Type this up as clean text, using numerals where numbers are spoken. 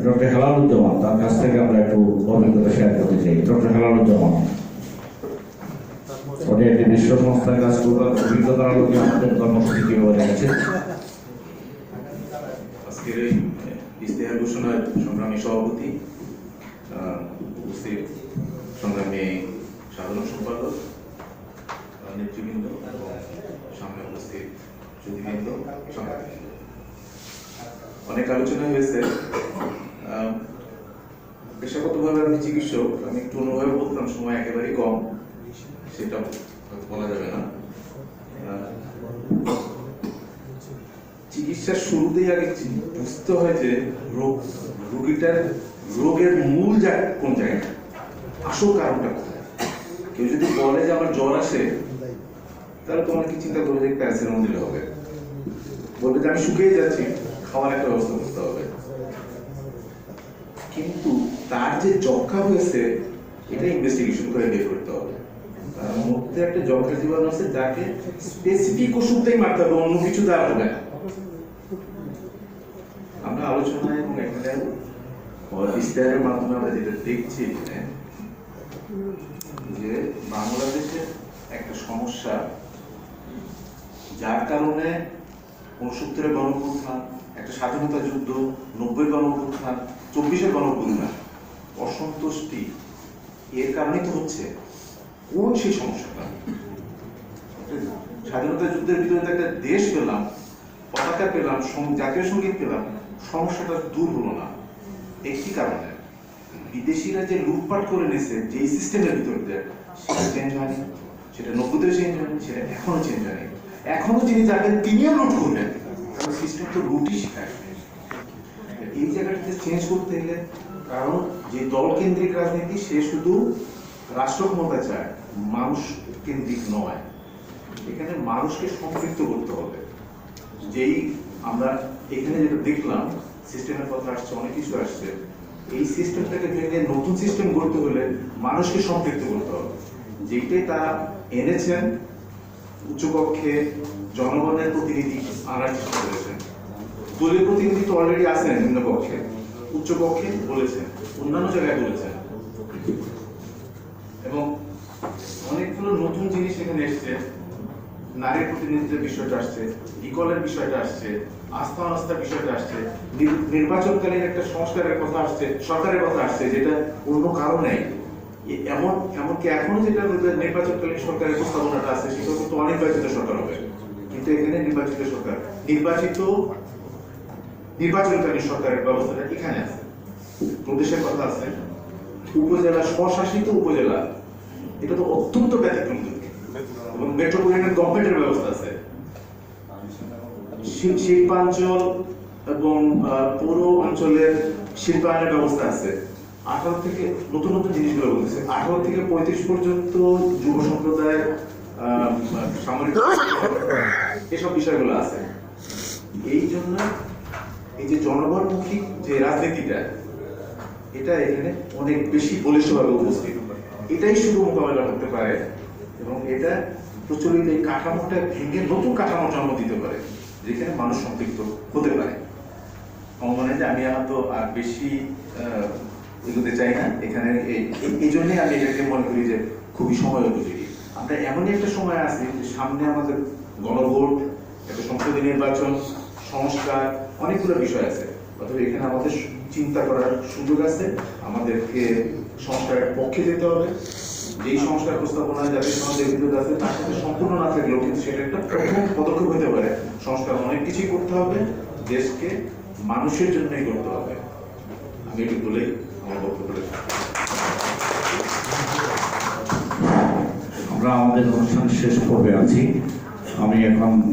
Doctor Helaluzzaman, তার কাছ থেকে আমরা একটু অভিজ্ঞতা শেয়ার করতে চাই। ডক্টর হেলালুজ্জামান উনি একটি বিশ্ব সংস্থায় কাজ করবার অভিজ্ঞতার আলোকে আমাদের কর্মসূচি কিভাবে দেখেছে। আজকের এই ইশতেহার ঘোষণার সংগ্রামী সভাপতি, উপস্থিত সংগ্রামী সাধারণ সম্পাদক, নেতৃবৃন্দ এবং সামনে উপস্থিত সুধীবৃন্দ, সংগ্রামীবৃন্দ, অনেক আলোচনা হয়েছে। পেশাগতভাবে আমি চিকিৎসক, আমি একটু অন্যভাবে বলতাম, সময় একেবারেই কম, সেটা বলা যাবে না। চিকিৎসার শুরুতেই আগে বুঝতে হয় যে রোগের মূল কোন জায়গাটা, আসল কারণটা কোথায়। কেউ যদি বলে যে আমার জ্বর আসে, তাহলে তোমার কি চিন্তা করবে যে প্যারাসিটামল দিলে হবে, বলবে যে আমি শুকিয়ে যাচ্ছি, খাওয়ার একটা ব্যবস্থা করতে হবে। কিন্তু তার যে যক্ষা হয়েছে এটা ইনভেস্টিগেশন করে বের করতে হবে। তার মধ্যে একটা যক্ষা জীবাণু আছে যাকে স্পেসিফিক ওষুধটাই মারতে হবে, অন্য কিছু দেওয়া হবে না। আমরা আলোচনায় এবং এখানে ইশতেহারের মাধ্যমে আমরা যেটা দেখছি যে বাংলাদেশের একটা সমস্যা, যার কারণে 69-এর গণঅভ্যুত্থান, একটা স্বাধীনতা যুদ্ধ, 90-এর গণঅভ্যুত্থান, 24-এর গণঅভ্যুত্থান, অসন্তুষ্টি, এর কারণেই তো হচ্ছে। কোন সেই সমস্যাটা? স্বাধীনতা যুদ্ধের ভিতরে একটা দেশ পেলাম, পতাকা পেলাম, জাতীয় সঙ্গীত পেলাম, সমস্যাটা দূর হলো না। একটি কারণে বিদেশিরা যে লুটপাট করে নিয়েছে, যে সিস্টেমের ভিতরে সেটা চেঞ্জ হয়নি, সেটা 90-তে চেঞ্জ হয়নি, সেটা এখনো চেঞ্জ হয়নি। এখনো যিনি যাবেন তিনিও লুট করবেন, কারণ সিস্টেম তো লুটই শেখায়। এই জায়গাটাতে চেঞ্জ করতে গেলে, কারণ যে দল কেন্দ্রিক রাজনীতি, সে শুধু রাষ্ট্র ক্ষমতা চায়, মানুষ কেন্দ্রিক নয়। এখানে মানুষকে সম্পৃক্ত করতে হবে। যেই আমরা এখানে যেটা দেখলাম, সিস্টেমের কথা আসছে, অনেক কিছু আসছে, এই সিস্টেমটাকে ভেঙে নতুন সিস্টেম গড়তে হলে মানুষকে সম্পৃক্ত করতে হবে। যেটাই তারা এনেছেন, উচ্চকক্ষে জনগণের প্রতিনিধি আনার চেষ্টা করেছেন। দলীয় প্রতিনিধি তো অলরেডি আছেন নিম্নকক্ষে, উচ্চকক্ষে বলেছেন, অন্যান্য জায়গায় বলেছেন, এবং অনেকগুলো নতুন জিনিস এখানে এসছে। নারীর প্রতিনিধিত্বের বিষয়টা আসছে, রিকলের বিষয়টা আসছে, আস্থা অনাস্থার বিষয়টা আসছে, নির্বাচনকালীন একটা সংস্কারের কথা আসছে, সরকারের কথা আসছে, যেটা অন্য কারণ নেই। এমনকি এখনো যেটা নির্বাচনকালীন সরকারের প্রস্তাবনাটা আছে, সেটা কিন্তু অনির্বাচিত সরকার হবে। কিন্তু এখানে নির্বাচিত সরকার, নির্বাচনকালীন সরকারের ব্যবস্থাটা এখানে আছে। প্রদেশের কথা আছে, উপজেলা, স্বশাসিত উপজেলা, এটা তো অত্যন্ত ব্যতিক্রম, এবং মেট্রোপলিটন গভর্নমেন্টের ব্যবস্থা আছে। শিল্পাঞ্চল এবং পৌর অঞ্চলের শিল্পায়নের ব্যবস্থা আছে। 18 থেকে নতুন নতুন জিনিসগুলো বলতেছে, 18 থেকে 35 পর্যন্ত যুব সম্প্রদায়ের সামরিক এসব বিষয়গুলো আছে। এই জন্য এই যে জনগণমুখী যে রাজনীতিটা, এটা এখানে অনেক বেশি বলিষ্ঠভাবে উপস্থিত। এটাই শুধু মোকাবেলা করতে পারে, এবং এটা প্রচলিত এই কাঠামোটা ভেঙে নতুন কাঠামো জন্ম দিতে পারে, যেখানে মানুষ সম্পৃক্ত হতে পারে। আমার মনে হয় যে আমি তো আর বেশি এগোতে চাই না এখানে। এই জন্যই আমি এটাকে মনে করি যে খুবই সময় উপযোগী। আমরা এমনই একটা সময় আছি যে সামনে আমাদের গণভোট, একটা সংসদীয় নির্বাচন, সংস্কার, অনেকগুলো বিষয় আছে। অথবা এখানে আমাদের চিন্তা করার সুযোগ আছে। আমাদেরকে সংস্কারের পক্ষে যেতে হবে। যেই সংস্কার প্রস্তাবনা জাতীয় সমাজের ভিতরে আছে, তার সাথে সম্পূর্ণ না থাকলেও কিন্তু সেটা একটা প্রথম পদক্ষেপ হতে পারে। সংস্কার অনেক কিছুই করতে হবে, দেশকে মানুষের জন্যই করতে হবে। আমি একটু বলেই আমার বক্তব্য। আমরা আমাদের অনুষ্ঠান শেষ পর্বে আছি। আমি এখন